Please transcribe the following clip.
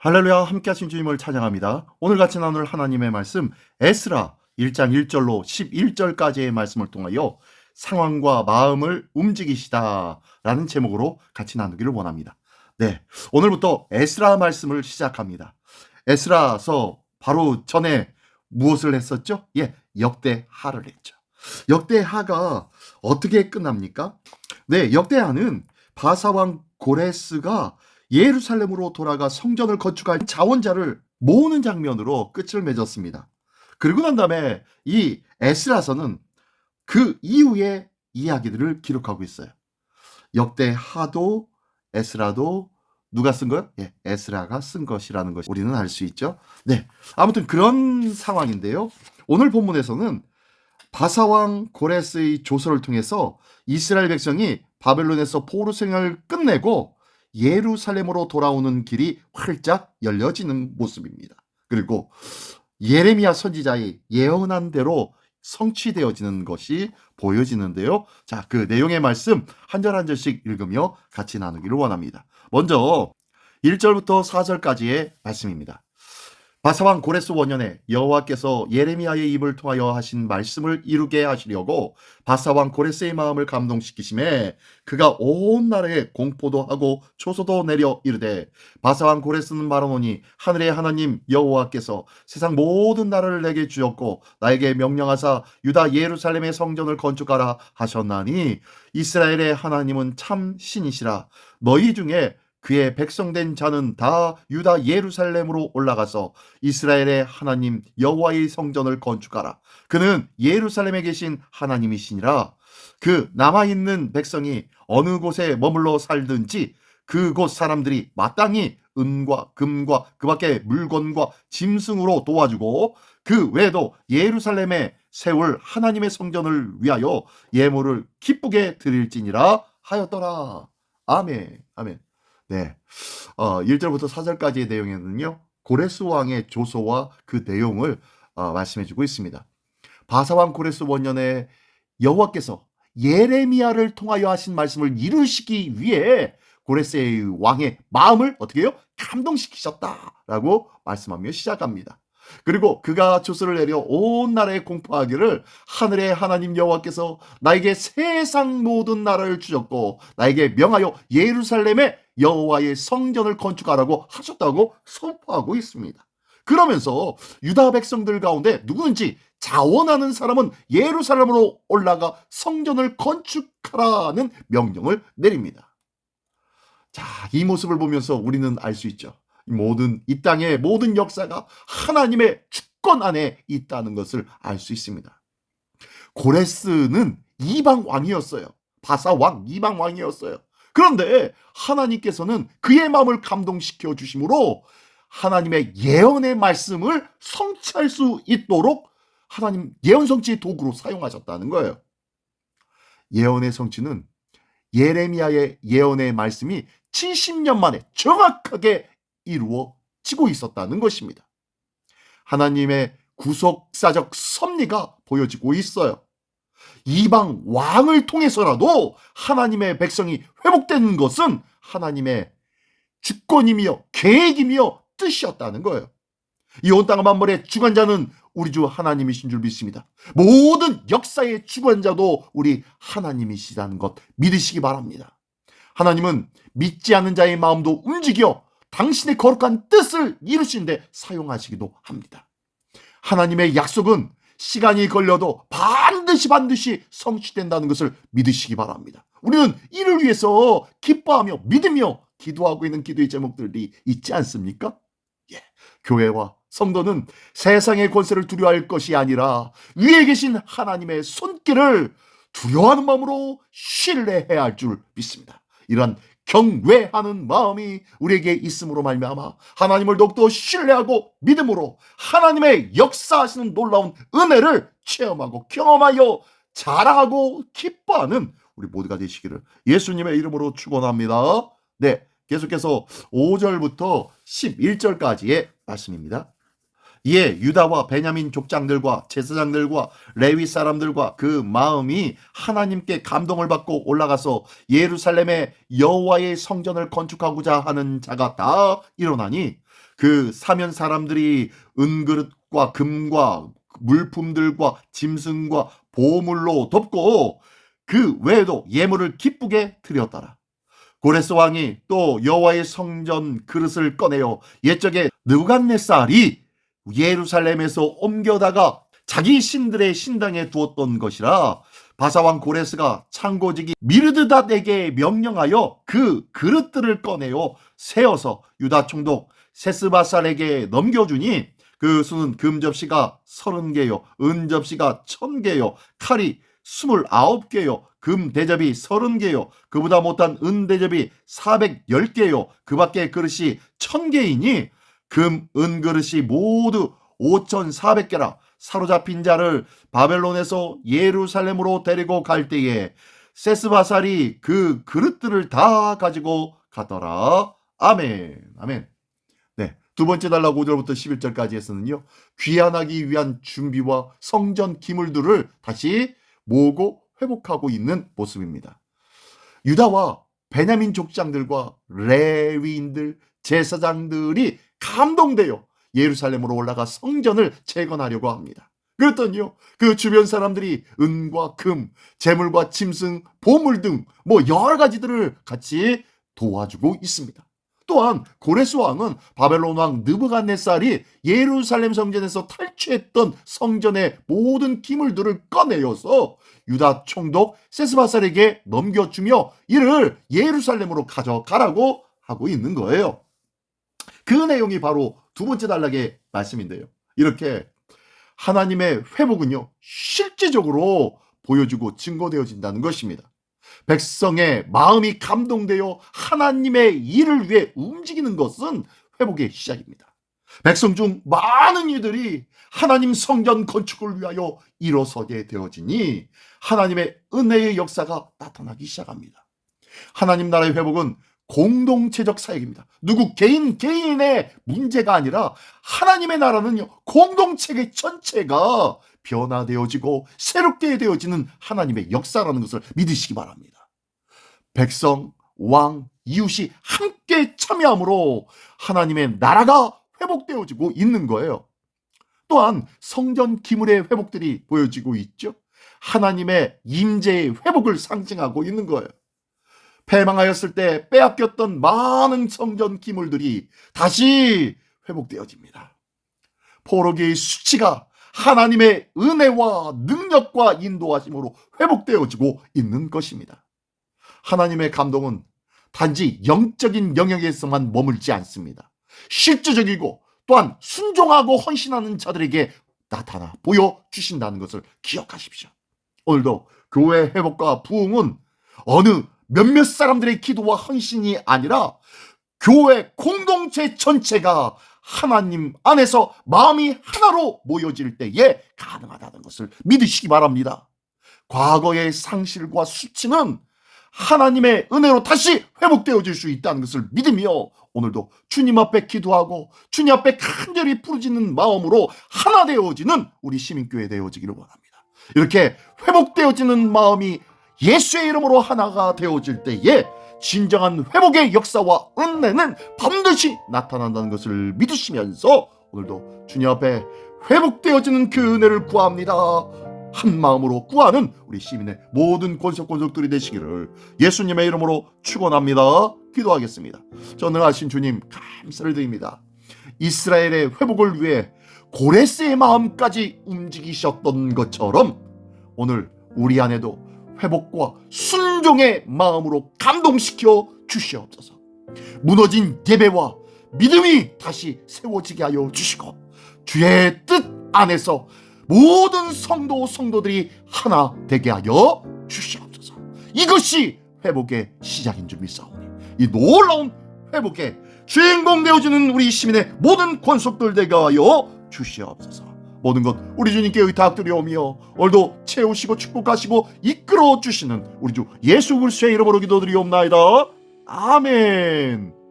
할렐루야, 함께 하신 주님을 찬양합니다. 오늘 같이 나눌 하나님의 말씀 에스라 1장 1절로 11절까지의 말씀을 통하여 상황과 마음을 움직이시다 라는 제목으로 같이 나누기를 원합니다. 네, 오늘부터 에스라 말씀을 시작합니다. 에스라서 바로 전에 무엇을 했었죠? 역대하를 했죠. 역대하가 어떻게 끝납니까? 네, 역대하는 바사왕 고레스가 예루살렘으로 돌아가 성전을 건축할 자원자를 모으는 장면으로 끝을 맺었습니다. 그리고 난 다음에 이 에스라서는 그 이후의 이야기들을 기록하고 있어요. 역대하도 에스라도 누가 쓴 거요? 에스라가 쓴 것이라는 것이 우리는 알 수 있죠. 네, 아무튼 그런 상황인데요. 오늘 본문에서는 바사왕 고레스의 조서를 통해서 이스라엘 백성이 바벨론에서 포로 생활을 끝내고 예루살렘으로 돌아오는 길이 활짝 열려지는 모습입니다. 그리고 예레미야 선지자의 예언한 대로 성취되어지는 것이 보여지는데요. 자, 그 내용의 말씀 한 절 한 절씩 읽으며 같이 나누기를 원합니다. 먼저 1절부터 4절까지의 말씀입니다. 바사왕 고레스 원년에 여호와께서 예레미야의 입을 통하여 하신 말씀을 이루게 하시려고 바사왕 고레스의 마음을 감동시키심에 그가 온 나라에 공포도 하고 초소도 내려 이르되 바사왕 고레스는 말하노니 하늘의 하나님 여호와께서 세상 모든 나라를 내게 주었고 나에게 명령하사 유다 예루살렘의 성전을 건축하라 하셨나니 이스라엘의 하나님은 참 신이시라. 너희 중에 그의 백성된 자는 다 유다 예루살렘으로 올라가서 이스라엘의 하나님 여호와의 성전을 건축하라. 그는 예루살렘에 계신 하나님이시니라. 그 남아있는 백성이 어느 곳에 머물러 살든지 그곳 사람들이 마땅히 은과 금과 그 밖에 물건과 짐승으로 도와주고 그 외에도 예루살렘에 세울 하나님의 성전을 위하여 예물을 기쁘게 드릴지니라 하였더라. 아멘. 아멘. 네, 1절부터 4절까지의 내용에는요, 고레스 왕의 조서와 그 내용을 말씀해주고 있습니다. 바사왕 고레스 원년에 여호와께서 예레미야를 통하여 하신 말씀을 이루시기 위해 고레스의 왕의 마음을 어떻게 해요? 감동시키셨다라고 말씀하며 시작합니다. 그리고 그가 조서를 내려 온 나라에 공포하기를 하늘의 하나님 여호와께서 나에게 세상 모든 나라를 주셨고 나에게 명하여 예루살렘에 여호와의 성전을 건축하라고 하셨다고 선포하고 있습니다. 그러면서 유다 백성들 가운데 누구든지 자원하는 사람은 예루살렘으로 올라가 성전을 건축하라는 명령을 내립니다. 자, 이 모습을 보면서 우리는 알 수 있죠. 이 땅의 모든 역사가 하나님의 주권 안에 있다는 것을 알 수 있습니다. 고레스는 이방 왕이었어요. 바사왕 이방 왕이었어요. 그런데 하나님께서는 그의 마음을 감동시켜 주심으로 하나님의 예언의 말씀을 성취할 수 있도록 하나님 예언 성취의 도구로 사용하셨다는 거예요. 예언의 성취는 예레미야의 예언의 말씀이 70년 만에 정확하게 이루어지고 있었다는 것입니다. 하나님의 구속사적 섭리가 보여지고 있어요. 이방 왕을 통해서라도 하나님의 백성이 회복되는 것은 하나님의 주권이며 계획이며 뜻이었다는 거예요. 이 온 땅 만물의 주관자는 우리 주 하나님이신 줄 믿습니다. 모든 역사의 주관자도 우리 하나님이시라는 것 믿으시기 바랍니다. 하나님은 믿지 않는 자의 마음도 움직여 당신의 거룩한 뜻을 이루시는데 사용하시기도 합니다. 하나님의 약속은 시간이 걸려도 반드시 성취된다는 것을 믿으시기 바랍니다. 우리는 이를 위해서 기뻐하며 믿으며 기도하고 있는 기도의 제목들이 있지 않습니까? 교회와 성도는 세상의 권세를 두려워할 것이 아니라 위에 계신 하나님의 손길을 두려워하는 마음으로 신뢰해야 할 줄 믿습니다. 이러한 경외하는 마음이 우리에게 있음으로 말미암아 하나님을 더욱더 신뢰하고 믿음으로 하나님의 역사하시는 놀라운 은혜를 체험하고 경험하여 자랑하고 기뻐하는 우리 모두가 되시기를 예수님의 이름으로 축원합니다. 네, 계속해서 5절부터 11절까지의 말씀입니다. 이에 유다와 베냐민 족장들과 제사장들과 레위 사람들과 그 마음이 하나님께 감동을 받고 올라가서 예루살렘에 여호와의 성전을 건축하고자 하는 자가 다 일어나니 그 사면 사람들이 은그릇과 금과 물품들과 짐승과 보물로 덮고 그 외에도 예물을 기쁘게 드렸더라. 고레스 왕이 또 여호와의 성전 그릇을 꺼내어 옛적에 느부갓네살이 예루살렘에서 옮겨다가 자기 신들의 신당에 두었던 것이라 바사왕 고레스가 창고지기 미르드닷에게 명령하여 그 그릇들을 꺼내어 세어서 유다 총독 세스바살에게 넘겨주니 그 수는 금접시가 30개요 은접시가 1000개요 칼이 29개요 금 대접이 30개요 그보다 못한 은 대접이 410개요 그 밖에 그릇이 1000개이니 금, 은 그릇이 모두 5400개라. 사로잡힌 자를 바벨론에서 예루살렘으로 데리고 갈 때에 세스바살이 그 그릇들을 다 가지고 가더라. 아멘. 아멘. 네, 두 번째 단락 5절부터 11절까지에서는요. 귀환하기 위한 준비와 성전 기물들을 다시 모으고 회복하고 있는 모습입니다. 유다와 베냐민 족장들과 레위인들, 제사장들이 감동되어 예루살렘으로 올라가 성전을 재건하려고 합니다. 그랬더니요, 그 주변 사람들이 은과 금, 재물과 짐승, 보물 등 여러 가지들을 같이 도와주고 있습니다. 또한 고레스 왕은 바벨론 왕 느부갓네살이 예루살렘 성전에서 탈취했던 성전의 모든 기물들을 꺼내어서 유다 총독 세스바살에게 넘겨주며 이를 예루살렘으로 가져가라고 하고 있는 거예요. 그 내용이 바로 두 번째 단락의 말씀인데요. 이렇게 하나님의 회복은요, 실제적으로 보여주고 증거되어진다는 것입니다. 백성의 마음이 감동되어 하나님의 일을 위해 움직이는 것은 회복의 시작입니다. 백성 중 많은 이들이 하나님 성전 건축을 위하여 일어서게 되어지니 하나님의 은혜의 역사가 나타나기 시작합니다. 하나님 나라의 회복은 공동체적 사역입니다. 누구 개인의 문제가 아니라 하나님의 나라는요, 공동체 전체가 변화되어지고 새롭게 되어지는 하나님의 역사라는 것을 믿으시기 바랍니다. 백성, 왕, 이웃이 함께 참여함으로 하나님의 나라가 회복되어지고 있는 거예요. 또한 성전 기물의 회복들이 보여지고 있죠. 하나님의 임재의 회복을 상징하고 있는 거예요. 패망하였을 때 빼앗겼던 많은 성전 기물들이 다시 회복되어집니다. 포로기의 수치가 하나님의 은혜와 능력과 인도하심으로 회복되어지고 있는 것입니다. 하나님의 감동은 단지 영적인 영역에서만 머물지 않습니다. 실제적이고 또한 순종하고 헌신하는 자들에게 나타나 보여주신다는 것을 기억하십시오. 오늘도 교회 회복과 부흥은 어느 몇몇 사람들의 기도와 헌신이 아니라 교회 공동체 전체가 하나님 안에서 마음이 하나로 모여질 때에 가능하다는 것을 믿으시기 바랍니다. 과거의 상실과 수치는 하나님의 은혜로 다시 회복되어질 수 있다는 것을 믿으며 오늘도 주님 앞에 기도하고 주님 앞에 간절히 부르짖는 마음으로 하나 되어지는 우리 시민교회 되어지기를 원합니다. 이렇게 회복되어지는 마음이 예수의 이름으로 하나가 되어질 때에 진정한 회복의 역사와 은혜는 반드시 나타난다는 것을 믿으시면서 오늘도 주님 앞에 회복되어지는 그 은혜를 구합니다. 한 마음으로 구하는 우리 시민의 모든 권속들이 되시기를 예수님의 이름으로 축원합니다. 기도하겠습니다. 전능하신 주님 감사를 드립니다. 이스라엘의 회복을 위해 고레스의 마음까지 움직이셨던 것처럼 오늘 우리 안에도 회복과 순종의 마음으로 감동시켜 주시옵소서. 무너진 예배와 믿음이 다시 세워지게 하여 주시고 주의 뜻 안에서 모든 성도들이 하나 되게 하여 주시옵소서. 이것이 회복의 시작인 줄 믿사오니 이 놀라운 회복의 주인공 되어주는 우리 시민의 모든 권속들 되게 하여 주시옵소서. 모든 것 우리 주님께 의탁드리오며 오늘도 채우시고 축복하시고 이끌어 주시는 우리 주 예수 그리스도의 이름으로 기도드리옵나이다. 아멘.